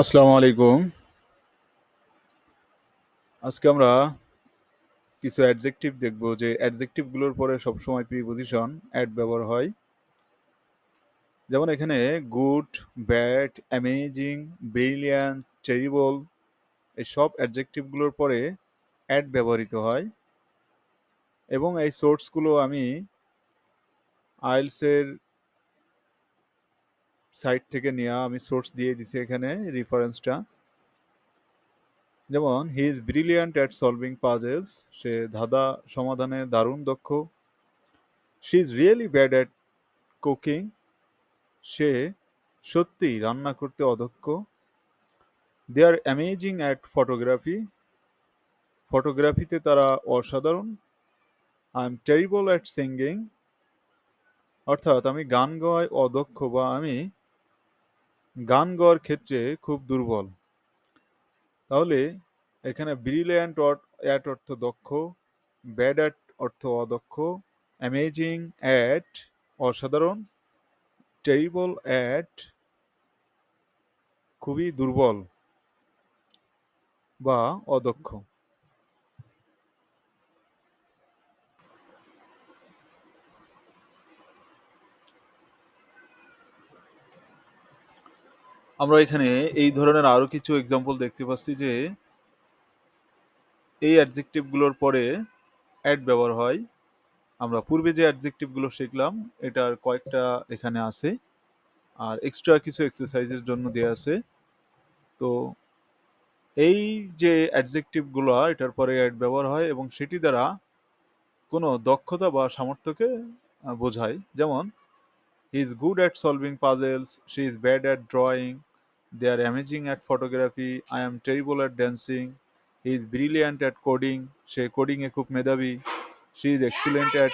আসসালামু আলাইকুম। আজকে আমরা কিছু অ্যাডজেক্টিভ দেখব যে অ্যাডজেক্টিভগুলোর পরে সবসময় প্রিপজিশন অ্যাড ব্যবহার হয়। যেমন এখানে good, bad, amazing, brilliant, terrible এই সব অ্যাডজেক্টিভগুলোর পরে অ্যাড ব্যবহৃত হয় এবং এই সোর্সগুলো আমি আইএলটিএস এর সাইট থেকে নেওয়া, আমি সোর্স দিয়ে দিছি এখানে রেফারেন্সটা। যেমন he is brilliant at solving puzzles, সে ধাঁধা সমাধানে দারুণ দক্ষ। She is really bad at cooking, সে সত্যিই রান্না করতে অদক্ষ। They are amazing at photography, ফটোগ্রাফিতে তারা অসাধারণ। I am terrible at singing, অর্থাৎ আমি গান গাওয়ায় অদক্ষ বা আমি গান গাওয়ার ক্ষেত্রে খুব দুর্বল। তাহলে এখানে ব্রিলিয়ান্ট অ্যাট অর্থ দক্ষ, ব্যাড অ্যাট অর্থ অদক্ষ, অ্যামেজিং অ্যাট অসাধারণ, টেরিবল অ্যাট খুবই দুর্বল বা অদক্ষ। আমরা এখানে এই ধরনের আরো কিছু এক্সাম্পল দেখতে পাচ্ছি যে এই অ্যাডজেক্টিভগুলোর পরে অ্যাড ব্যবহার হয়। আমরা পূর্বে যে অ্যাডজেক্টিভগুলো শিখলাম এটার কয়েকটা এখানে আছে, আর এক্সট্রা কিছু এক্সারসাইজের জন্য দেওয়া আছে। তো এই যে অ্যাডজেক্টিভগুলো এটার পরে অ্যাড ব্যবহার হয় এবং সেটি দ্বারা কোনো দক্ষতা বা সামর্থ্যকে বোঝায়। যেমন he is good at solving puzzles, she is bad at drawing, they are amazing at photography, I am terrible at dancing, he is brilliant at coding, সে কোডিংয়ে খুব মেধাবী, she is excellent at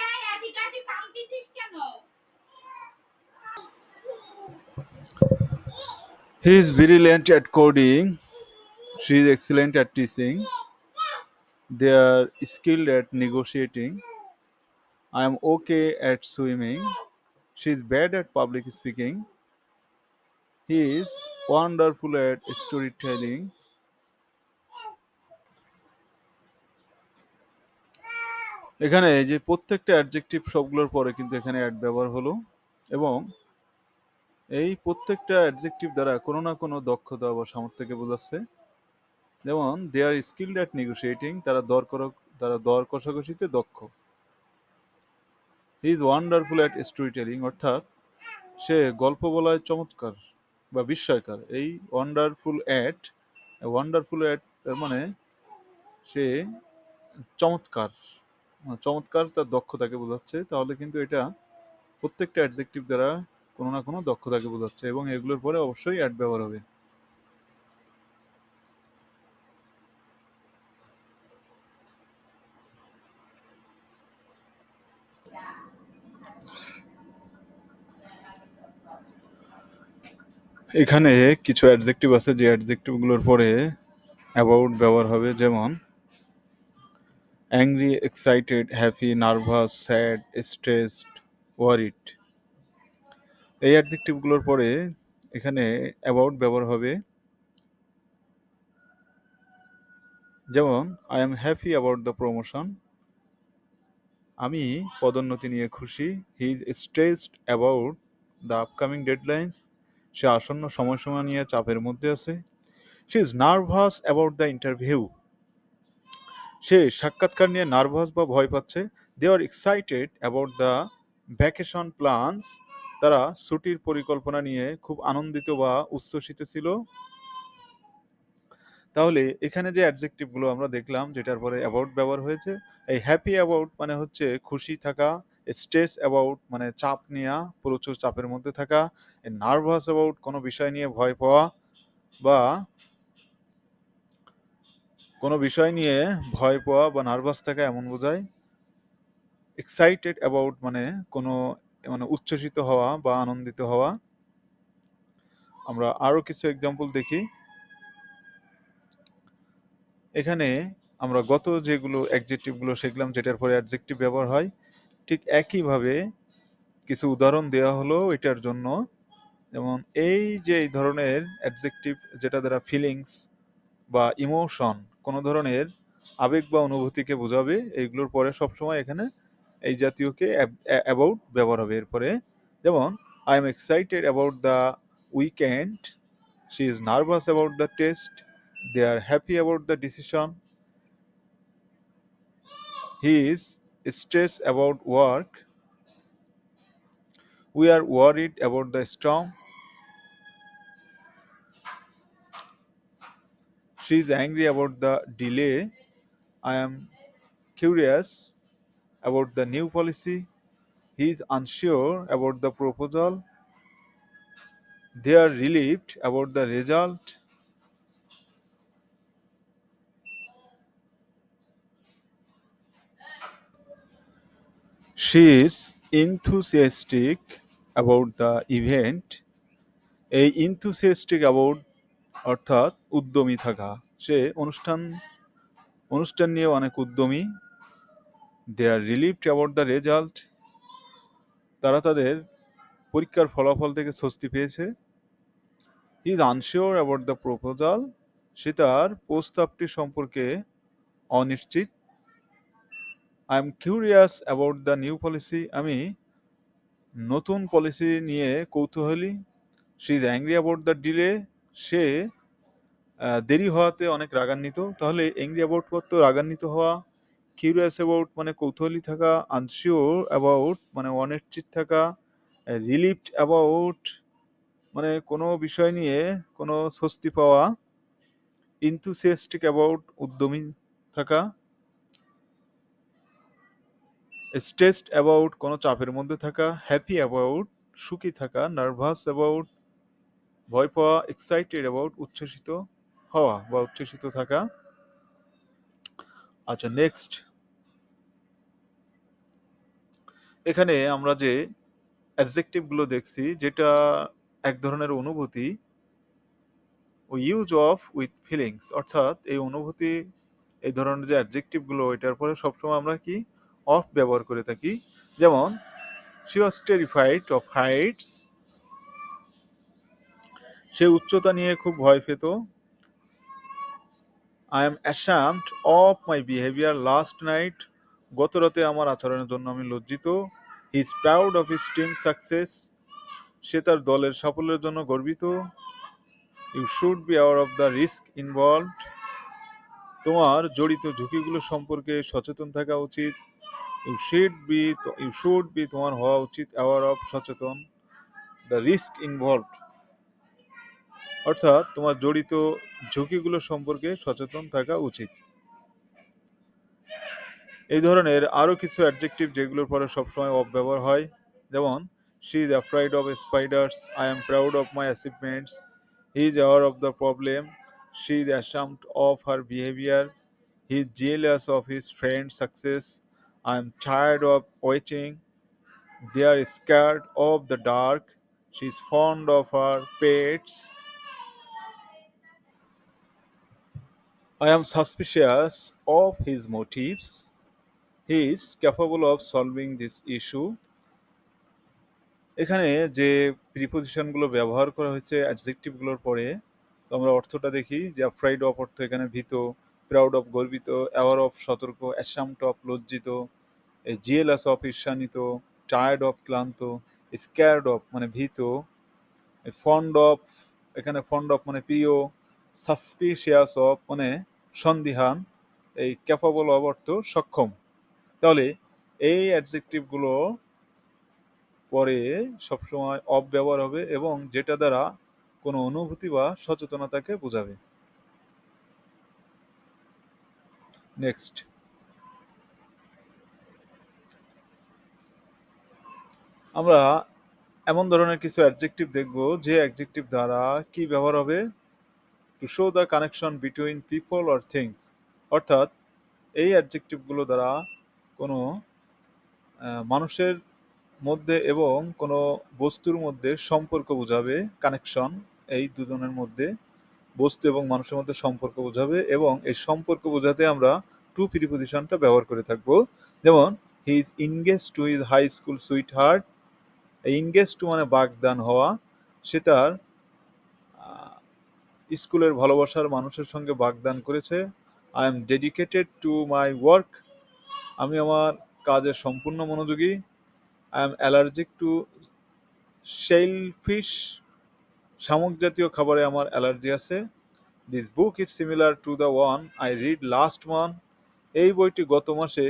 he is brilliant at coding, she is excellent at teaching, they are skilled at negotiating, I am okay at swimming, she is bad at public speaking, he is wonderful at storytelling। এখানে যে প্রত্যেকটা adjective সবগুলোর পরে কিন্তু এখানে add ব্যবহার হলো এবং এই প্রত্যেকটা অ্যাডজেক্টিভ দ্বারা কোনো না কোনো দক্ষতা বা সামর্থ্যকে বোঝাচ্ছে। যেমন দে আর স্কিলড অ্যাট নেগোশিয়েটিং, তারা দর কষাকষিতে দক্ষ। He is wonderful at story telling, অর্থাৎ সে গল্প বলায় চমৎকার বা বিস্ময়কর। এই ওয়ান্ডারফুল অ্যাট তার মানে সে চমৎকার, চমৎকার তার দক্ষতাকে বোঝাচ্ছে। তাহলে কিন্তু এটা প্রত্যেকটা অ্যাডজেক্টিভ দ্বারা কোনো না কোনো দক্ষতাকে বোঝাচ্ছে এবং এগুলোর পরে অবশ্যই অ্যাড ব্যবহার হবে। এখানে কিছু অ্যাডজেক্টিভ আছে যে অ্যাডজেক্টিভগুলোর পরে অ্যাবাউট ব্যবহার হবে। যেমন angry, excited, happy, nervous, sad, stressed, worried. এই অ্যাডজেক্টিভগুলোর পরে এখানে অ্যাবাউট ব্যবহার হবে। যেমন I am happy about the promotion, আমি পদোন্নতি নিয়ে খুশি। He is stressed about the upcoming deadlines, সে আসন্ন সময়সীমা নিয়ে চাপের মধ্যে আছে। She is nervous about the interview, সে সাক্ষাৎকার নিয়ে নার্ভাস বা ভয় পাচ্ছে। They are excited about the vacation plans, তারা ছুটির পরিকল্পনা নিয়ে খুব আনন্দিত বা উচ্ছ্বসিত ছিল। তাহলে এখানে যে অ্যাডজেক্টিভগুলো আমরা দেখলাম যেটার পরে অ্যাবাউট ব্যবহার হয়েছে, এই হ্যাপি অ্যাবাউট মানে হচ্ছে খুশি থাকা, স্ট্রেস অ্যাবাউট মানে চাপ নেওয়া, প্রচুর চাপের মধ্যে থাকা, নার্ভাস অ্যাবাউট কোনো বিষয় নিয়ে ভয় পাওয়া বা কোনো বিষয় নিয়ে ভয় পাওয়া বা নার্ভাস থাকা এমন বোঝায়। এক্সাইটেড অ্যাবাউট মানে কোনো মানে উচ্ছ্বসিত হওয়া বা আনন্দিত হওয়া। আমরা আরো কিছু এক্সাম্পল দেখি। এখানে আমরা গত যেগুলো অ্যাডজেক্টিভগুলো শিখলাম যেটার পরে অ্যাডজেক্টিভ ব্যবহার হয়, ঠিক একইভাবে কিছু উদাহরণ দেওয়া হলো এটার জন্য। যেমন এই ধরনের অ্যাডজেক্টিভ যেটা দ্বারা ফিলিংস বা ইমোশন কোনো ধরনের আবেগ বা অনুভূতিকে বোঝাবে, এইগুলোর পরে সবসময় এখানে এই জাতীয়কে অ্যাবাউট ব্যবহার হবে এরপরে। যেমন I am excited about the weekend, she is nervous about the test, they are happy about the decision, he is stress about work, we are worried about the storm, she is angry about the delay, I am curious about the new policy, he is unsure about the proposal, they are relieved about the result, she is enthusiastic about the event, এই enthusiastic about অর্থাৎ উদ্যমী থাকা, সে অনুষ্ঠান নিয়ে অনেক উদ্যমী, they are relieved about the result, তারা তাদের পরীক্ষার ফলাফল থেকে স্বস্তি পেয়েছে, he is unsure about the proposal, সে তার প্রস্তাবটি সম্পর্কে অনিশ্চিত, I am curious about the new policy, আমি নতুন পলিসি নিয়ে কৌতূহলী, she is angry about the delay, সে দেরি হওয়াতে অনেক রাগান্বিত। তাহলে অ্যাংরি অ্যাবাউট তো রাগান্বিত হওয়া, কিউরিয়াস অ্যাবাউট মানে কৌতূহলী থাকা, আনশিওর অ্যাবাউট মানে অনিশ্চিত থাকা, রিলিভড অ্যাবাউট মানে কোনো বিষয় নিয়ে কোনো স্বস্তি পাওয়া, ইনথুসিয়াস্টিক অ্যাবাউট উদ্যমী থাকা, স্ট্রেসড অ্যাবাউট কোনো চাপের মধ্যে থাকা, হ্যাপি অ্যাবাউট সুখী থাকা, নার্ভাস অ্যাবাউট ভয় পাওয়া, এক্সাইটেড অ্যাবাউট উচ্ছ্বসিত হওয়া বা উচ্ছ্বসিত থাকা। আচ্ছা, নেক্সট এখানে আমরা যে অ্যাডজেক্টিভ গুলো দেখছি যেটা এক ধরনের অনুভূতি, ও ইউজ অফ উইথ ফিলিংস, অর্থাৎ এই অনুভূতি এই ধরনের যে অ্যাডজেক্টিভ গুলো এটার পরে সবসময় আমরা কি অফ ব্যবহার করে থাকি। যেমন she was terrified of heights, সে উচ্চতা নিয়ে খুব ভয় পেত, I am ashamed of my behavior last night, গত রাতে আমার আচরণের জন্য আমি লজ্জিত, he is proud of his team success, সে তার দলের সাফল্যের জন্য গর্বিত, you should be aware of the risk involved, তোমার জড়িত ঝুঁকিগুলো সম্পর্কে সচেতন থাকা উচিত, you should be তোমার হওয়া উচিত aware of সচেতন, the risk involved অর্থাৎ তোমার জড়িত ঝুঁকিগুলো সম্পর্কে সচেতন থাকা উচিত। এই ধরনের আরো কিছু অ্যাডজেক্টিভ যেগুলোর পরে সবসময় অফ ব্যবহার হয়, যেমন she is afraid of spiders, I am proud of my achievements, he is aware of the problem, she is ashamed of her behaviour, he is jealous of his friend success, I am tired of waiting, they are scared of the dark, she is fond of her pets, I am suspicious of his motives, he is capable of solving this issue। এখানে যে প্রিপোজিশনগুলো ব্যবহার করা হয়েছে অ্যাডজেক্টিভগুলোর পরে, তো আমরা অর্থটা দেখি যে অ্যাফ্রাইড অফ অর্থ এখানে ভীত, প্রাউড অফ গর্বিত, অ্যাওয়ার অফ সতর্ক, অ্যাসাম্পড অফ লজ্জিত, জিয়েলাস অফ ঈর্ষান্বিত, টায়ার্ড অফ ক্লান্ত, স্ক্যার্ড অফ মানে ভীত, ফন্ড অফ এখানে ফন্ড অফ মানে প্রিয়, সাসপিশিয়াস অফ মানে সন্দিহান, এই ক্যাপাবল অফ অর্থ সক্ষম। তাহলে এই অ্যাডজেক্টিভগুলো পরে সবসময় অফ ব্যবহার হবে এবং যেটা দ্বারা কোনো অনুভূতি বা সচেতনতাকে বোঝাবে। নেক্সট আমরা এমন ধরনের কিছু অ্যাডজেক্টিভ দেখব যে অ্যাডজেক্টিভ দ্বারা কি ব্যবহার হবে, to show the connection between people or things, অর্থাৎ এই অ্যাডজেক্টিভগুলো দ্বারা কোনো মানুষের মধ্যে এবং কোনো বস্তুর মধ্যে সম্পর্ক বোঝাবে, কানেকশন এই দুজনের মধ্যে বস্তু এবং মানুষের মধ্যে সম্পর্ক বোঝাবে এবং এই সম্পর্ক বোঝাতে আমরা টু প্রিপোজিশনটা ব্যবহার করে থাকবো। যেমন he is engage to his high school sweetheart, engage to মানে বাগদান হওয়া, সে তার আহ, স্কুলের ভালোবাসার মানুষের সঙ্গে বাগদান করেছে। I am dedicated to my work. আমি আমার কাজে সম্পূর্ণ মনোযোগী। I am allergic to shellfish. শামুক জাতীয় খাবারে আমার অ্যালার্জি আছে। This book is similar to the one I read last month. এই বইটি গত মাসে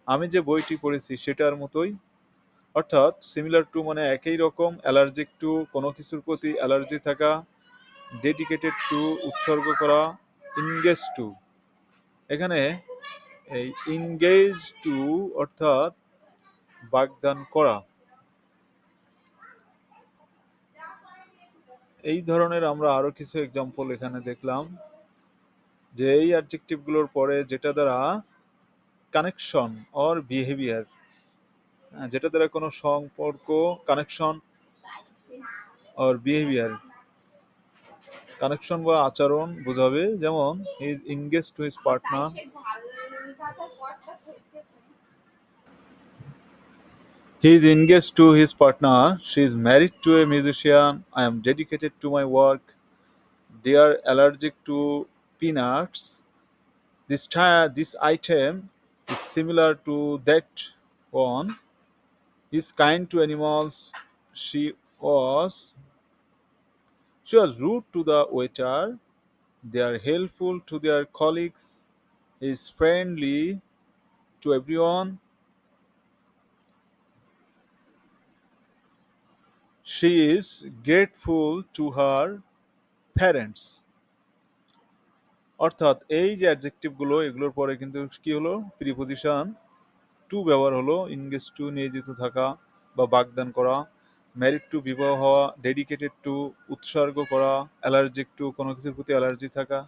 আমি যে বইটি পড়েছি সেটার মতোই। অর্থাৎ সিমিলার টু মানে একই রকম, অ্যালার্জিক টু কোনো কিছুর প্রতি অ্যালার্জি থাকা, ডেডিকেটেড টু উৎসর্গ করা, ইনগেজ টু এখানে এই ইনগেজ টু অর্থাৎ বাগদান করা। এই ধরনের আমরা আরো কিছু এক্সাম্পল এখানে দেখলাম যে এই অ্যাডজেক্টিভগুলোর পরে যেটা দ্বারা কানেকশন অর বিহেভিয়ার, যেটা দ্বারা কোনো সম্পর্ক, কানেকশন অর বিহেভিয়ার, কানেকশন বা আচরণ বোঝাবে। যেমন he is engage to his partner, he is engage to his partner, she is married to a musician, I am dedicated to my work, they are allergic to peanuts, this item is similar to that one, is kind to animals, she was she was rude to the waiter, they are helpful to their colleagues, is friendly to everyone, she is grateful to her parents। অর্থাৎ এই যে adjective গুলো এগুলোর পরে কিন্তু কি হলো, preposition two ব্যবহার হলো। ইনগেজ টু নিয়োজিত থাকা বা বাগদান করা, ম্যারিড টু বিবাহ হওয়া, ডেডিকেটেড টু উৎসর্গ করা, অ্যালার্জিক টু কোনো কিছুর প্রতি অ্যালার্জি থাকা,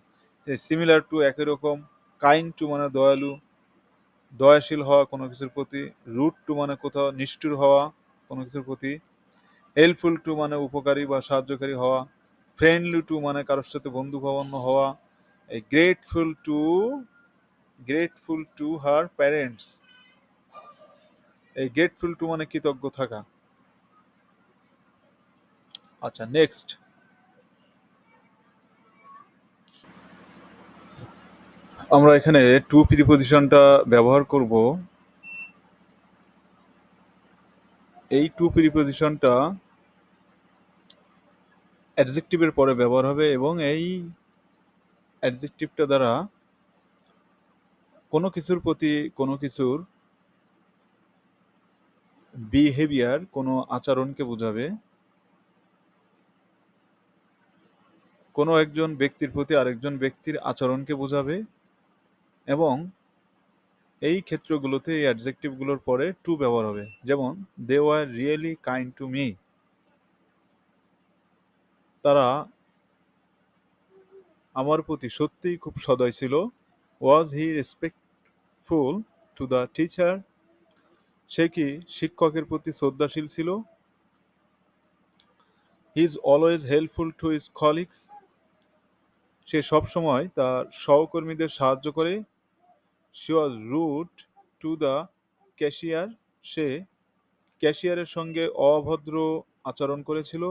সিমিলার টু একই রকম, কাইন্ড টু মানে দয়ালু, দয়াশীল হওয়া কোনো কিছুর প্রতি, রুট টু মানে কোথাও নিষ্ঠুর হওয়া কোনো কিছুর প্রতি, হেল্পফুল টু মানে উপকারী বা সাহায্যকারী হওয়া, ফ্রেন্ডলি টু মানে কারোর সাথে বন্ধুভাবাপন্ন হওয়া, গ্রেটফুল টু হার প্যারেন্টস, এই গ্রেটফুল টু মানে কৃতজ্ঞ থাকা। আচ্ছা, নেক্সট আমরা এখানে টু প্রিপোজিশনটা ব্যবহার করব। এই টু প্রিপোজিশনটা অ্যাডজেক্টিভের পরে ব্যবহার হবে এবং এই অ্যাডজেক্টিভটা দ্বারা কোনো কিছুর প্রতি কোনো কিছুর বিহেভিয়ার, কোনো আচরণকে বোঝাবে। কোনো একজন ব্যক্তির প্রতি আরেকজন ব্যক্তির আচরণকে বোঝাবে এবং এই ক্ষেত্রগুলোতে এই অ্যাডজেক্টিভগুলোর পরে টু ব্যবহার হবে। যেমন they were really kind to me, তারা আমার প্রতি সত্যিই খুব সদয় ছিল। Was he respectful to the teacher, সে কি শিক্ষকের প্রতি শ্রদ্ধাশীল ছিল। He is always helpful to his colleagues, সে সবসময় তার সহকর্মীদের সাহায্য করে। She was rude to the cashier, সে ক্যাশিয়ারের সঙ্গে অভদ্র আচরণ করেছিল।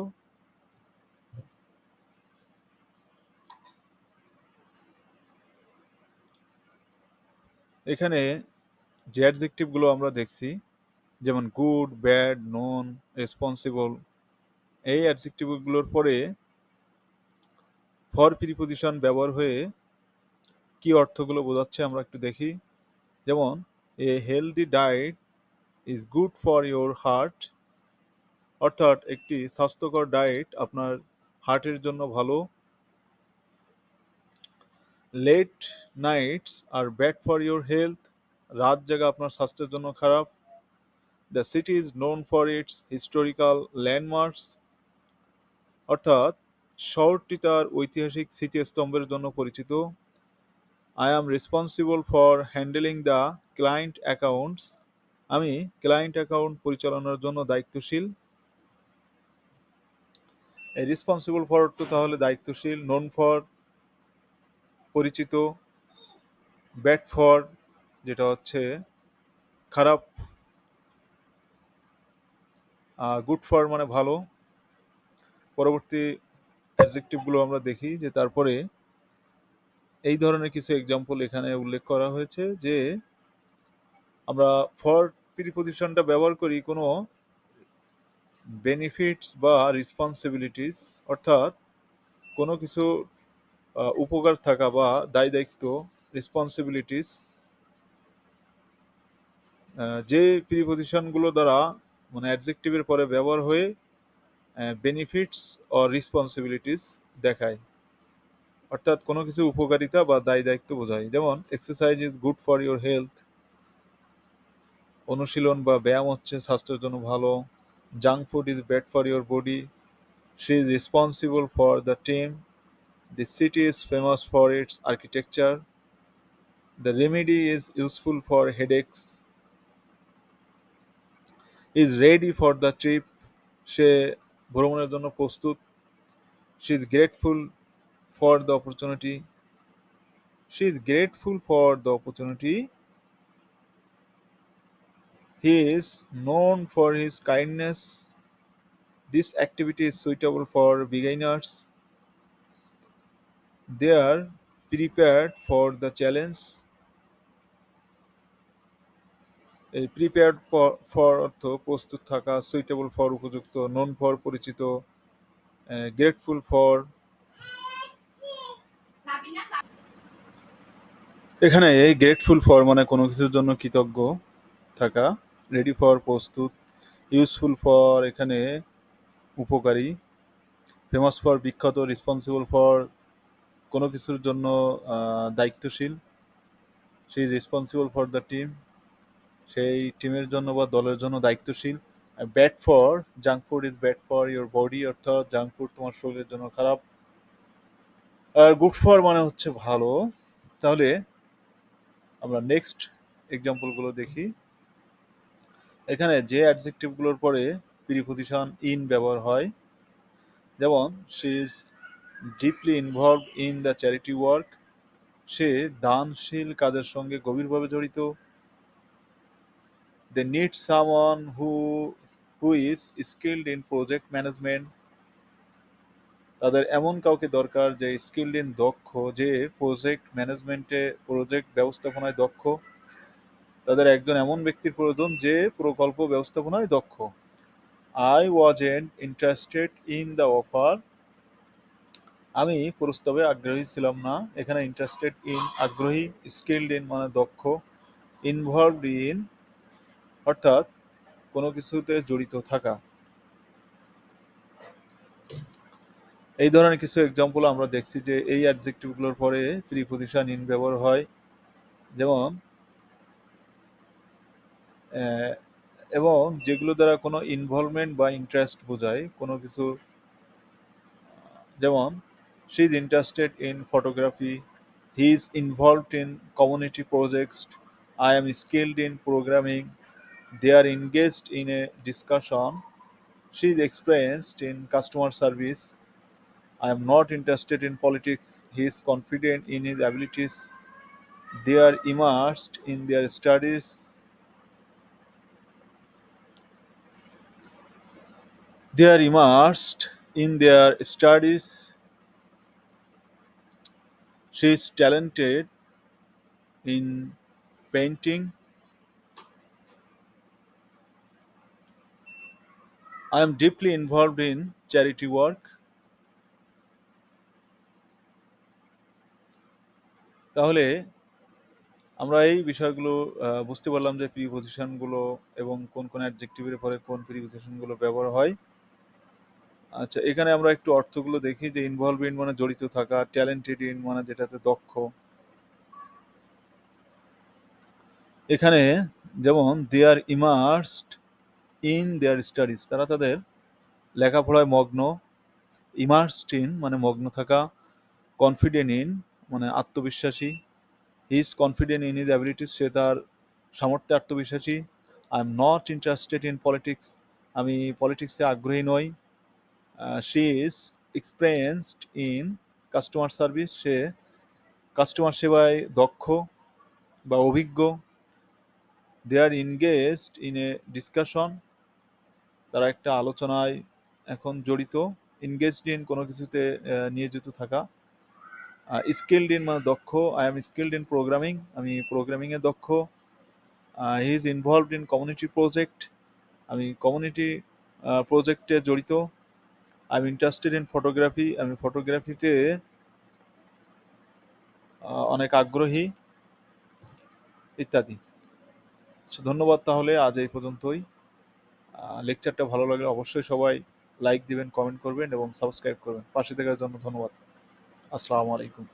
এখানে যে অ্যাডজেক্টিভগুলো আমরা দেখছি, যেমন গুড, ব্যাড, নন, রেসপন্সিবল, এই অ্যাডজেক্টিভগুলোর পরে ফর প্রিপোজিশন ব্যবহার হয়ে কি অর্থগুলো বোঝাচ্ছে আমরা একটু দেখি। যেমন a healthy diet is good for your heart, অর্থাৎ একটি স্বাস্থ্যকর ডায়েট আপনার হার্টের জন্য ভালো। Late nights are bad for your health, রাত জাগা আপনার স্বাস্থ্যের জন্য খারাপ। The city is known for its historical landmarks, অর্থাৎ শহরটি তার ঐতিহাসিক স্মৃতিস্তম্ভের জন্য পরিচিত। I am responsible for handling the client accounts, আমি ক্লায়েন্ট অ্যাকাউন্ট পরিচালনার জন্য দায়িত্বশীল। এই রেসপন্সিবল ফর তো তাহলে দায়িত্বশীল, নোন ফর পরিচিত, ব্যাড ফর যেটা হচ্ছে খারাপ, গুড ফর মানে ভালো। পরবর্তী অ্যাডজেক্টিভগুলো আমরা দেখি যে তারপরে এই ধরনের কিছু এক্সাম্পল এখানে উল্লেখ করা হয়েছে যে আমরা ফর প্রিপজিশনটা ব্যবহার করি কোনো বেনিফিটস বা রেসপন্সিবিলিটিস, অর্থাৎ কোনো কিছু উপকার থাকা বা দায় দায়িত্ব, রেসপন্সিবিলিটিস, যে প্রিপজিশনগুলো দ্বারা মানে অ্যাডজেক্টিভের পরে ব্যবহার হয়ে বেনিফিটস ও রেসপন্সিবিলিটিস দেখায়, অর্থাৎ কোনো কিছু উপকারিতা বা দায় দায়িত্ব বোঝায়। যেমন exercise is good for your health, অনুশীলন বা ব্যায়াম হচ্ছে স্বাস্থ্যের জন্য ভালো। Junk food is bad for your body, she is responsible for the team, the city is famous for its architecture, the remedy is useful for headaches, is ready for the trip, সে ভ্রমণের জন্য প্রস্তুত। she is grateful for the opportunity, she is grateful for the opportunity, he is known for his kindness, this activity is suitable for beginners, they are prepared for the challenge। এই prepared for অর্থ প্রস্তুত থাকা, suitable for উপযুক্ত, known for পরিচিত, grateful for. এখানে grateful for মানে কোনো কিছুর জন্য কৃতজ্ঞ থাকা, রেডি ফর প্রস্তুত, ইউজফুল ফর এখানে উপকারী, ফেমাস ফর বিখ্যাত, রেসপন্সিবল ফর কোনো কিছুর জন্য দায়িত্বশীল, she is responsible for the team, সেই টিমের জন্য বা দলের জন্য দায়িত্বশীল। Bad for, junk food is bad for your body, অর্থাৎ জাঙ্ক ফুড তোমার শরীরের জন্য খারাপ। আর গুড ফর মানে হচ্ছে ভালো। তাহলে আমরা নেক্সট এক্সাম্পলগুলো দেখি। এখানে যে অ্যাডজেক্টিভগুলোর পরে প্রিপজিশন ইন ব্যবহার হয়, যেমন she is deeply involved in the charity work, সে দানশীল কাজের সঙ্গে গভীরভাবে জড়িত। They need someone who is skilled in project management, তাদের এমন কাউকে দরকার যে স্কিলড ইন দক্ষ, যে প্রজেক্ট ম্যানেজমেন্টে প্রজেক্ট ব্যবস্থাপনায় দক্ষ। তাদের একজন এমন ব্যক্তির প্রয়োজন যে প্রকল্প ব্যবস্থাপনায় দক্ষ। I wasn't interested in the offer, আমি প্রস্তাবে আগ্রহী ছিলাম না। এখানে ইন্টারেস্টেড ইন আগ্রহী, স্কিলড ইন মানে দক্ষ, ইনভলভড ইন অর্থাৎ কোনো কিছুতে জড়িত থাকা। এই ধরনের কিছু এক্সাম্পল আমরা দেখছি যে এই অ্যাডজেক্টিভগুলোর পরে প্রিপজিশন ইন ব্যবহার হয়, যেমন এবং যেগুলো দ্বারা কোনো ইনভলভমেন্ট বা ইন্টারেস্ট বোঝায় কোনো কিছু। যেমন she is interested in photography, he is involved in community projects, I am skilled in programming, they are engaged in a discussion, she is experienced in customer service, I am not interested in politics, he is confident in his abilities, they are immersed in their studies, they are immersed in their studies, she is talented in painting, I am deeply involved in charity work। তাহলে আমরা এই বিষয়গুলো বুঝতে পারলাম যে প্রিপজিশনগুলো এবং কোন কোন অ্যাডজেক্টিভের পরে কোন প্রিপজিশনগুলো ব্যবহার হয়। আচ্ছা, এখানে আমরা একটু অর্থগুলো দেখি যে ইনভলভ ইন মানে জড়িত থাকা, ট্যালেন্টেড ইন মানে যেটাতে দক্ষ। এখানে যেমন দে আর ইমার্সড ইন দেয়ার স্টাডিজ, তারা তাদের লেখাপড়ায় মগ্ন। ইমার্সড ইন মানে মগ্ন থাকা, কনফিডেন্ট ইন মানে আত্মবিশ্বাসী, he is confident in his abilities, সে তার সামর্থ্যে আত্মবিশ্বাসী। I am not interested in politics, আমি পলিটিক্সে আগ্রহী নই। She is experienced in customer service, সে কাস্টমার সেবায় দক্ষ বা অভিজ্ঞ। They are engaged in a discussion, তারা একটা আলোচনায় এখন জড়িত। এনগেজড ইন কোনো কিছুতে নিয়োজিত থাকা। স্কিলড ইন মানে দক্ষ, I am skilled in programming, আমি প্রোগ্রামিংয়ে দক্ষ। হি is involved in community project, আমি কমিউনিটি প্রজেক্টে জড়িত। I am interested in photography, আমি ফটোগ্রাফিতে অনেক আগ্রহী, ইত্যাদি। আচ্ছা, ধন্যবাদ। তাহলে আজ এই পর্যন্তই। লেকচারটা ভালো লাগলে অবশ্যই সবাই লাইক দিবেন, কমেন্ট করবেন এবং সাবস্ক্রাইব করবেন। পাশে থাকার জন্য ধন্যবাদ। আসসালামু আলাইকুম।